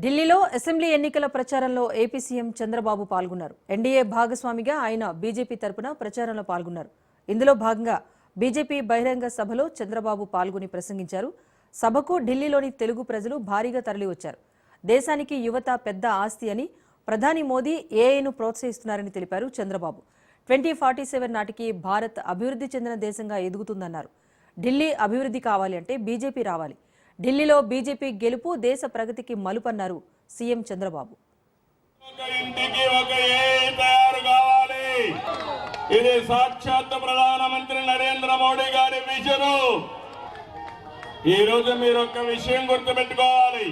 ఢిల్లీలో అసెంబ్లీ ఎన్నికల ప్రచారంలో ఏపీ సీఎం చంద్రబాబు పాల్గొన్నారు. ఎన్డీఏ భాగస్వామిగా ఆయన బీజేపీ తరపున ప్రచారంలో పాల్గొన్నారు. ఇందులో భాగంగా బీజేపీ బహిరంగ సభలో చంద్రబాబు పాల్గొని ప్రసంగించారు. సభకు ఢిల్లీలోని తెలుగు ప్రజలు భారీగా తరలివచ్చారు. దేశానికి యువత పెద్ద ఆస్తి అని, ప్రధాని మోదీ ఏఐను ప్రోత్సహిస్తున్నారని తెలిపారు చంద్రబాబు. 2047 నాటికి భారత్ అభివృద్ధి చెందిన దేశంగా ఎదుగుతుందన్నారు. ఢిల్లీ అభివృద్ధి కావాలి అంటే బీజేపీ రావాలి. ఢిల్లీలో బీజేపీ గెలుపు దేశ ప్రగతికి మలుపన్నారు సీఎం చంద్రబాబు. ఇది సాక్షాత్ ప్రధానమంత్రి నరేంద్ర మోడీ గారి విజన్. ఈ రోజు మీరు ఒక విషయం గుర్తుపెట్టుకోవాలి.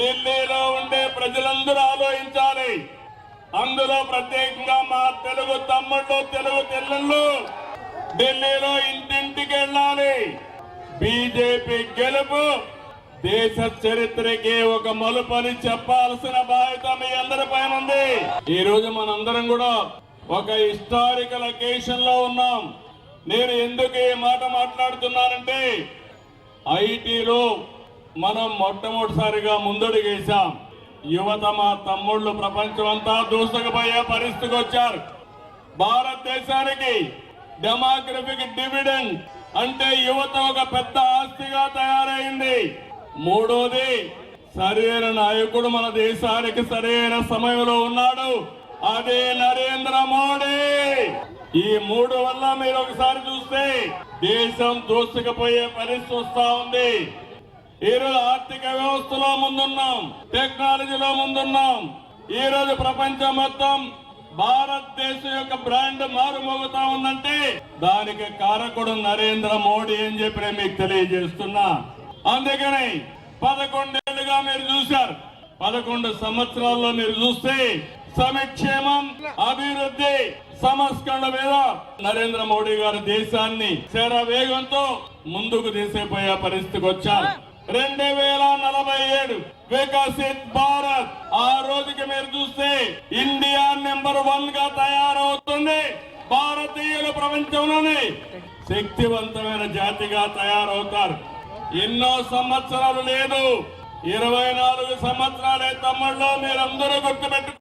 ఢిల్లీలో ఉండే ప్రజలందరూ ఆలోచించాలి. అందులో ప్రత్యేకంగా మా తెలుగు తమ్ముళ్ళు, తెలుగు చెల్లెళ్ళు ఢిల్లీలో ఇంటింటికి వెళ్ళాలి. బీజేపీ గెలుపు దేశ చరిత్రకి ఒక మలుపని చెప్పాల్సిన బాధ్యత మీ అందరి పైన ఉంది. ఈ రోజు మనందరం కూడా ఒక హిస్టారికల్ అకేషన్ లో ఉన్నాం. నేను ఎందుకు ఈ మాట మాట్లాడుతున్నానంటే, ఐటీలో మనం మొట్టమొదటిసారిగా ముందడుగేశాం. యువత మా తమ్ముళ్ళు ప్రపంచం అంతా దూసుకుపోయే పరిస్థితికి వచ్చారు. భారతదేశానికి డెమోగ్రఫిక్ డివిడెండ్ అంటే యువత ఒక పెద్ద ఆస్తిగా తయారైంది. మూడోది, సరైన నాయకుడు మన దేశానికి సరైన సమయంలో ఉన్నాడు. అదే నరేంద్ర మోడీ. ఈ మూడు వల్ల మీరు ఒకసారి చూస్తే దేశం దూసుకుపోయే పరిస్థితి వస్తా ఉంది. ఈరోజు ఆర్థిక వ్యవస్థలో ముందున్నాం, టెక్నాలజీలో ముందున్నాం. ఈ రోజు ప్రపంచం మొత్తం భారతదేశం యొక్క బ్రాండ్ మారుమోగుతా ఉందంటే దానికి కారకుడు నరేంద్ర మోడీ అని చెప్పి నేను మీకు తెలియజేస్తున్నా. అందుకని 11 ఏళ్లుగా మీరు చూశారు. 11 సంవత్సరాల్లో మీరు చూస్తే సంక్షేమం, అభివృద్ధి, సంస్కరణ మీద నరేంద్ర మోడీ గారు దేశాన్ని శరవేగంతో ముందుకు తీసుకుపోయే పరిస్థితికి వచ్చారు. 2047 వికసిత్ భారత్. ఆ రోజుకి మీరు చూస్తే ఇండియా నెంబర్ 1 గా తయారవుతుంది. భారతీయులు ప్రపంచంలోనే శక్తివంతమైన జాతిగా తయారవుతారు. ఎన్నో సంవత్సరాలు లేదు, 24 సంవత్సరాలే తమ్ముళ్ళు. మీరందరూ గుర్తుపెట్టు.